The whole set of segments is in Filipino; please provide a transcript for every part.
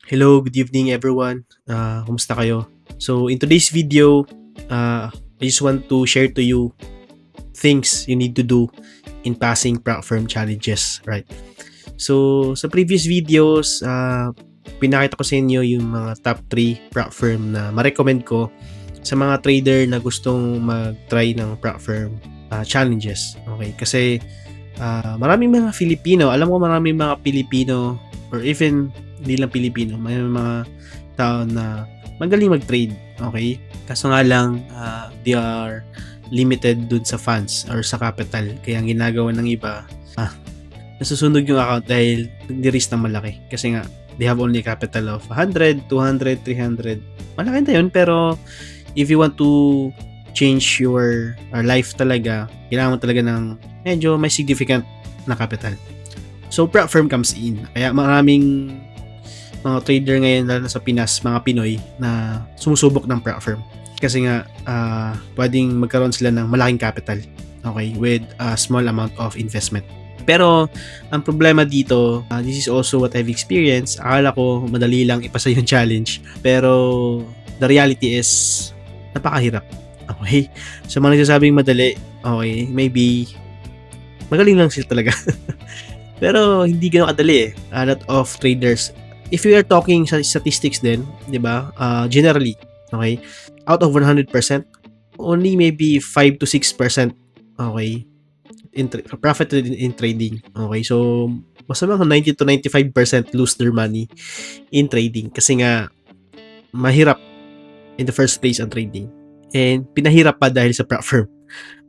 Hello, good evening everyone. Kumusta kayo? So in today's video, I just want to share to you things you need to do in passing prop firm challenges, right? So sa previous videos, pinakita ko sa inyo yung mga top 3 prop firm na ma-recommend ko sa mga trader na gustong mag-try ng prop firm challenges. Okay? Kasi maraming mga Filipino, alam ko maraming mga Pilipino or even hindi lang Pilipino, may mga tao na magaling mag-trade, okay? Kaso nga lang, they are limited dun sa funds or sa capital. Kaya ang ginagawa ng iba, nasusunog yung account dahil nag-risk ng malaki. Kasi nga, they have only capital of 100, 200, 300. Malaki na yun, pero if you want to change your life talaga, kailangan mo talaga ng medyo may significant na capital. So, prop firm comes in. Kaya maraming mga trader ngayon lalo sa Pinas, mga Pinoy na sumusubok ng prop firm. Kasi nga, pwedeng magkaroon sila ng malaking capital, okay, with a small amount of investment. Pero, ang problema dito, this is also what I've experienced. Akala ko madali lang ipasa yung challenge. Pero, the reality is, napakahirap. Okay? So, mga nagsasabing madali, okay, maybe, magaling lang sila talaga. Pero, hindi gano'ng kadali eh. A lot of traders, if we are talking sa statistics din, 'di ba? Generally, okay? Out of 100%, only maybe 5 to 6%, okay, profited in trading. Okay? So, mas mga 90 to 95% lose their money in trading kasi nga mahirap in the first place ang trading. And pinahirap pa dahil sa prop firm.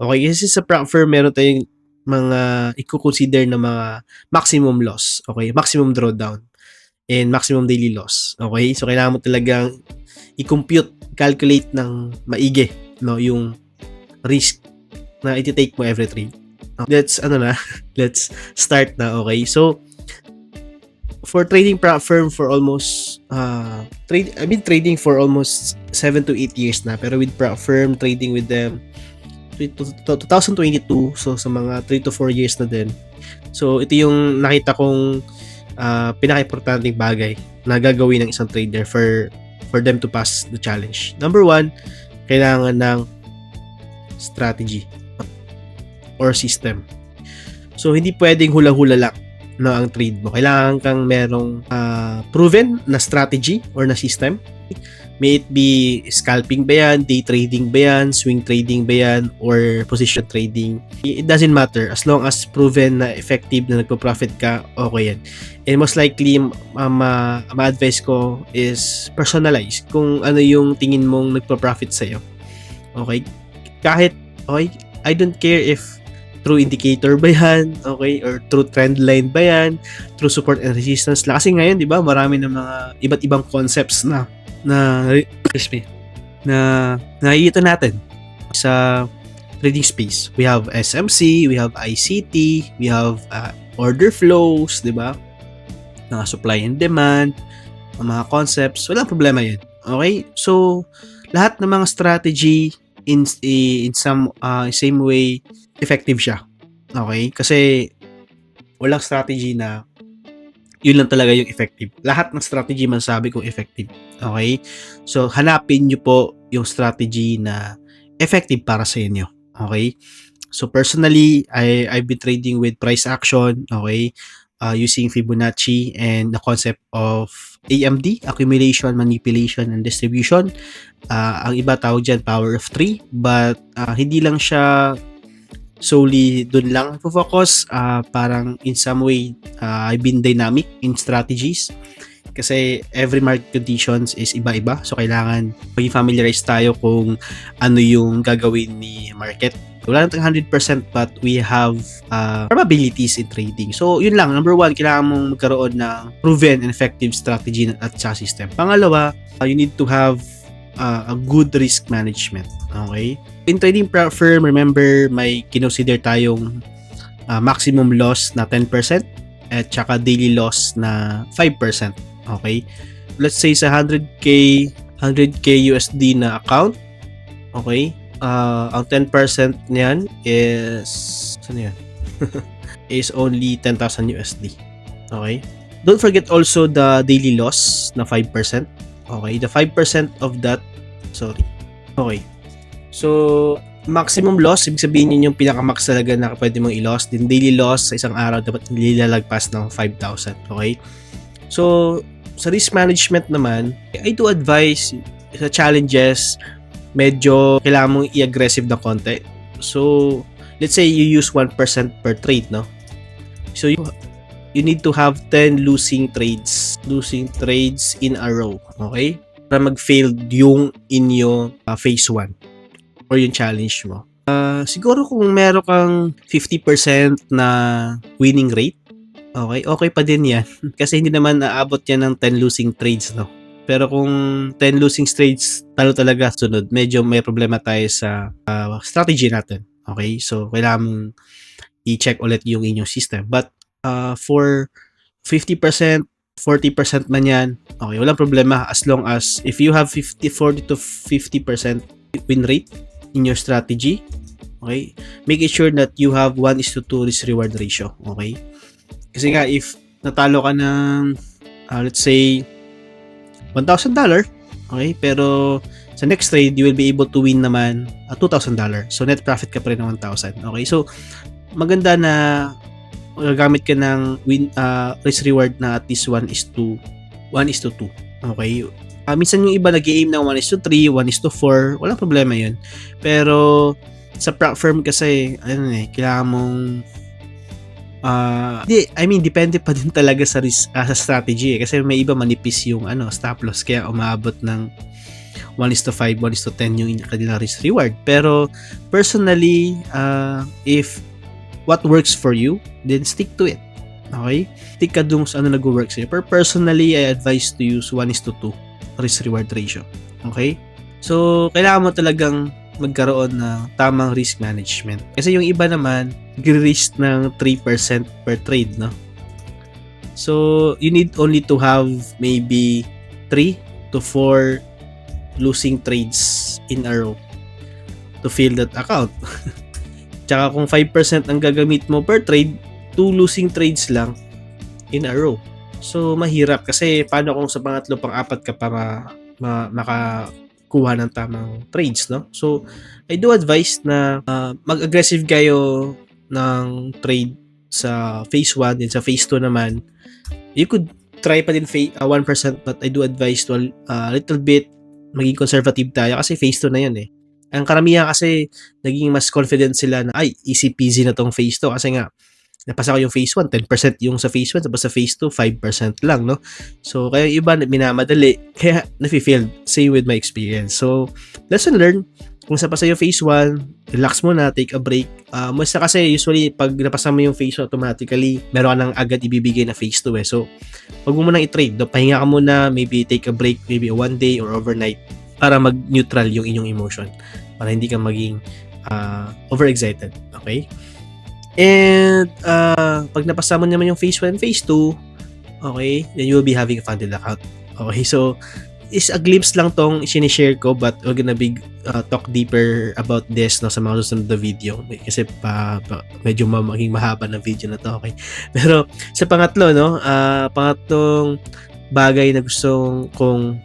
Okay, kasi sa prop firm meron tayong mga i-consider na mga maximum loss, okay? Maximum drawdown and maximum daily loss. Okay? So, kailangan mo talagang i-compute, calculate ng maigi, no? Yung risk na iti-take mo every trade. Let's start na, okay? So, for trading prop firm for almost, I've been trading for almost 7 to 8 years na. Pero with prop firm, trading with them, 2022, so sa mga 3 to 4 years na din. So, ito yung nakita kong pinaka-importanting bagay na gagawin ng isang trader for them to pass the challenge. Number 1, kailangan ng strategy or system. So, hindi pwedeng hula-hula lang no, ang trade mo. Kailangan kang merong proven na strategy or na system. May it be scalping ba yan, day trading ba yan, swing trading ba yan, or position trading. It doesn't matter. As long as proven na effective na nagpo-profit ka, okay yan. And most likely, ma-advise ko is personalize kung ano yung tingin mong nagpo-profit sa'yo. Okay? Kahit, okay, I don't care if true indicator ba yan, okay, or true trend line ba yan, true support and resistance. Kasi ngayon, di ba, marami ng mga iba't ibang concepts na nakikita natin sa trading space. We have SMC, we have ICT, we have order flows, di ba? Mga supply and demand, mga concepts, walang problema yun. Okay? So, lahat ng mga strategy in some same way effective siya. Okay? Kasi walang strategy na yun lang talaga yung effective. Lahat ng strategy man sabi kong effective. Okay? So, hanapin nyo po yung strategy na effective para sa inyo. Okay? So, personally, I've been trading with price action, okay? Using Fibonacci and the concept of AMD, accumulation, manipulation, and distribution. Ang iba tawag dyan, power of 3. But, hindi lang siya solely dun lang focus, parang in some way I've been dynamic in strategies kasi every market conditions is iba-iba, so kailangan maging familiarize tayo kung ano yung gagawin ni market. Wala nang 100% but we have probabilities in trading. So yun lang, number 1, kailangan mong magkaroon ng proven and effective strategy at sa system. Pangalawa, you need to have a good risk management. Okay? In trading prop firm, remember, may kinonsider tayong maximum loss na 10% at saka daily loss na 5%. Okay? Let's say sa 100k USD na account, okay? Ang 10% niyan is, saan yan? is only 10,000 USD. Okay? Don't forget also the daily loss na 5%. Okay, the 5% of that, sorry. Okay. So, maximum loss, ibig sabihin yun yung pinaka-max talaga na pwede mong i-loss. Then daily loss sa isang araw dapat hindi lalagpas ng 5,000. Okay? So, sa risk management naman, I do advise sa challenges, medyo kailangan mong i-aggressive na konti. So, let's say you use 1% per trade, no? So, you need to have 10 losing trades in a row, okay? Para mag-fail yung inyo phase 1 or yung challenge mo. Siguro kung meron kang 50% na winning rate, okay pa din yan. Kasi hindi naman naabot yan ng 10 losing trades, no? Pero kung 10 losing trades, talo talaga sunod, medyo may problema tayo sa strategy natin. Okay? So, kailangan mong i-check ulit yung inyong system. But, for 50%, 40% man yan, okay, walang problema as long as if you have 40 to 50% win rate in your strategy, okay, make it sure that you have 1:2 risk-reward ratio, okay? Kasi nga, if natalo ka ng, let's say, $1,000, okay, pero sa next trade, you will be able to win naman $2,000. So, net profit ka pa rin ng 1,000. Okay, so, maganda na gagamit ka ng risk-reward na at least 1:2. Okay, minsan yung iba nag-aim ng 1:3, 1:4, walang problema yun. Pero, sa prop firm kasi, kailangan mong depende pa din talaga sa risk, sa strategy kasi may iba manipis yung stop loss kaya umabot ng 1:5, 1:10 yung kanilang risk reward. Pero personally, if what works for you, then stick to it. Okay? Stick ka dun sa nag-work sa'yo. Pero personally, I advise to use 1:2 risk reward ratio. Okay? So, kailangan mo talagang magkaroon ng tamang risk management. Kasi yung iba naman, nag-risk ng 3% per trade, no? So, you need only to have maybe 3 to 4 losing trades in a row to fill that account. Tsaka kung 5% ang gagamit mo per trade, 2 losing trades lang in a row. So, mahirap kasi paano kung sa pangatlo, pang-apat ka pa makakuha ng tamang trades, no? So, I do advise na mag-aggressive kayo ng trade sa phase 1 din sa phase 2 naman. You could try pa din 1%, but I do advise to a little bit maging conservative tayo kasi phase 2 na yan eh. Ang karamihan kasi naging mas confident sila na easy peasy na tong phase 2 kasi nga napasa ko yung phase 1, 10% yung sa phase 1, tapos sa phase 2, 5% lang, no? So, kaya yung iba minamadali, kaya nafe-failed. Same with my experience. So, lesson learned, kung sa yung phase 1, relax muna, take a break. Basta kasi usually, pag napasa mo yung phase 1, automatically, meron ka nang agad ibibigay na phase 2 eh. So, wag mo munang i-trade. Pahinga ka muna, maybe take a break, maybe one day or overnight para mag-neutral yung inyong emotion. Para hindi ka maging overexcited. Okay? And pag napasa mo naman yung phase 1 and phase 2, okay, then you will be having a funded account. Okay, so is a glimpse lang tong sinishare ko, but we're gonna be talk deeper about this no, sa mga susunod na video kasi medyo maging mahaba ng video na to. Okay, pero sa pangatlo, no, pangatlong bagay na gusto kong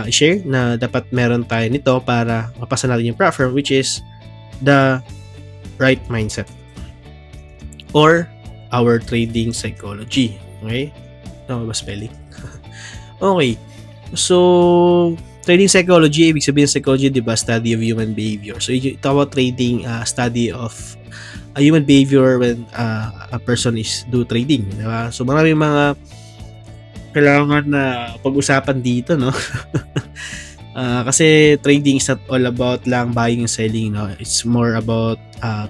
i-share na dapat meron tayo nito para mapasa natin yung platform, which is the right mindset or our trading psychology. Okay? Tama ba spelling? Okay. So, trading psychology, ibig sabihin psychology, di ba, study of human behavior. So, ito about trading, study of a human behavior when a person is do trading. Di ba? So, maraming mga kailangan na pag-usapan dito, no? Kasi trading is not all about lang buying and selling, no? It's more about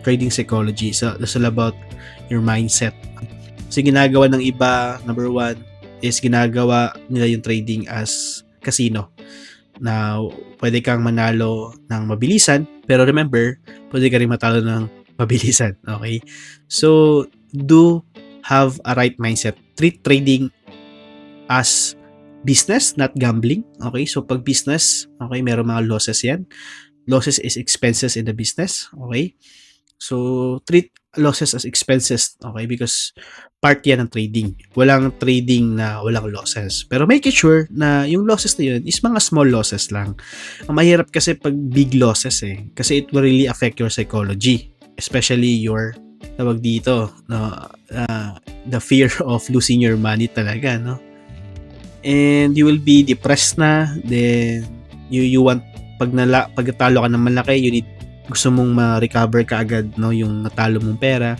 trading psychology. So, it's all about your mindset. So, ginagawa ng iba, number 1, is ginagawa nila yung trading as casino. Now, pwede kang manalo ng mabilisan, pero remember, pwede ka rin matalo ng mabilisan. Okay? So, do have a right mindset. Treat trading as business, not gambling. Okay? So, pag business, okay, meron mga losses yan. Losses is expenses in the business. Okay? So, treat losses as expenses, okay? Because part yan ng trading. Walang trading na walang losses. Pero make it sure na yung losses na yun is mga small losses lang. Ang mahirap kasi pag big losses eh. Kasi it will really affect your psychology. Especially your, tawag dito, no, the fear of losing your money talaga, no? And you will be depressed na. Then, you want, pag talo ka ng malaki, you need, gusto mong ma-recover ka agad, no, yung natalo mong pera.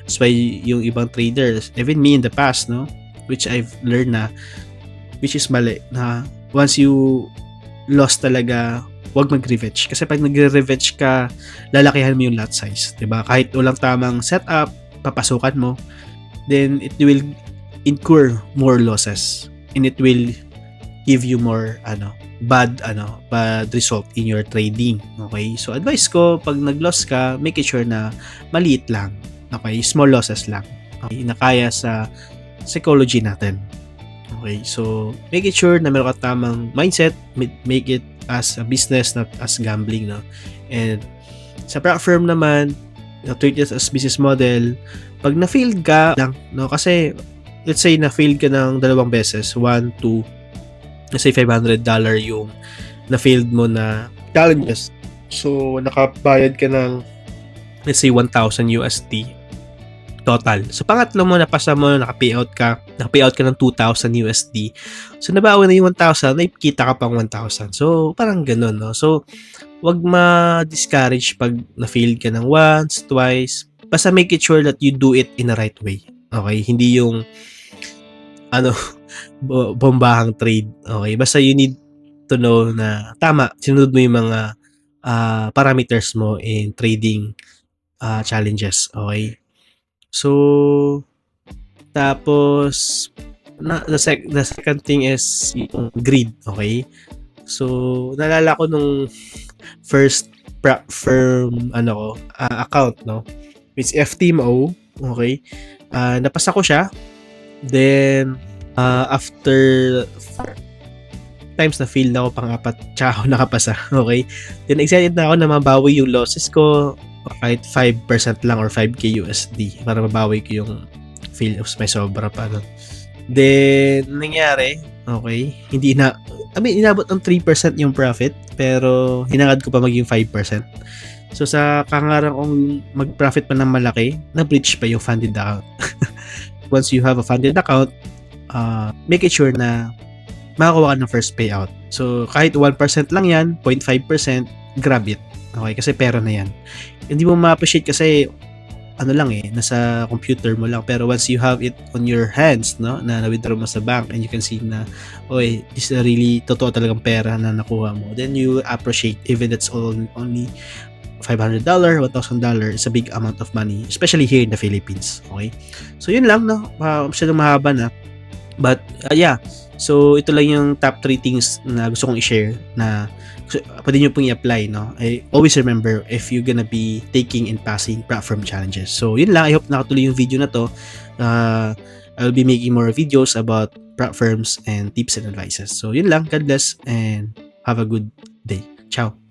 That's why yung ibang traders, even me in the past, no, which I've learned na, which is mali, na once you lost talaga, wag mag-revenge. Kasi pag nagre-revenge ka, lalakihan mo yung lot size, diba? Kahit walang tamang setup, papasukan mo, then it will incur more losses and it will give you more bad result in your trading. Okay? So advice ko, pag nag-loss ka, make it sure na maliit lang. Okay? Small losses lang. Okay? Na kaya sa psychology natin. Okay? So make it sure na meron ka tamang mindset, make it as a business, not as gambling, no? And sa prop firm naman, treat it as business model. Pag na-failed ka lang, no? Kasi let's say na-failed ka ng 2 beses, 1, 2, let's say $500 yung na-failed mo na challenges. So, nakabayad ka ng, let's say, 1,000 USD total. So, pangatlo mo, napasa mo, naka-payout ka ng 2,000 USD. So, nabawi na yung 1,000, nakikita ka pang 1,000. So, parang ganun, no? So, wag ma-discourage pag na-failed ka ng once, twice. Basta make it sure that you do it in the right way. Okay? Hindi yung bombahang trade. Okay? Basta you need to know na tama, sinunod mo yung mga parameters mo in trading challenges. Okay? So, tapos, the second thing is yung greed. Okay? So, naalala ko nung first prop firm account, no? It's FTMO. Okay? Napasa ko siya. Then, after 4 times na fail na ako, pang-apat, tsaka ako nakapasa. Okay? Then, excited na ako na mabawi yung losses ko kahit 5% lang or 5K USD para mabawi ko yung fail. May sobra pa. No? Then, nangyari, okay, inabot ng 3% yung profit, pero hinangad ko pa maging 5%. So, sa kangarang kong mag-profit pa ng malaki, na-breach pa yung funded account. Once you have a funded account, make it sure na makakuha ka ng first payout. So, kahit 1% lang yan, 0.5%, grab it. Okay? Kasi pera na yan. Hindi mo ma-appreciate kasi nasa computer mo lang. Pero once you have it on your hands, no, na na-withdraw mo sa bank and you can see na, oy, this is really totoo talagang pera na nakuha mo, then you appreciate even that's only $500, $1,000, it's a big amount of money, especially here in the Philippines. Okay? So, yun lang, no? Masyadong mahaba na. But, yeah. So, ito lang yung top 3 things na gusto kong i-share na pwede nyo pong i-apply, no? I always remember if you're gonna be taking and passing prop firm challenges. So, yun lang. I hope nakatuloy yung video na to. I'll be making more videos about prop firms and tips and advices. So, yun lang. God bless and have a good day. Ciao!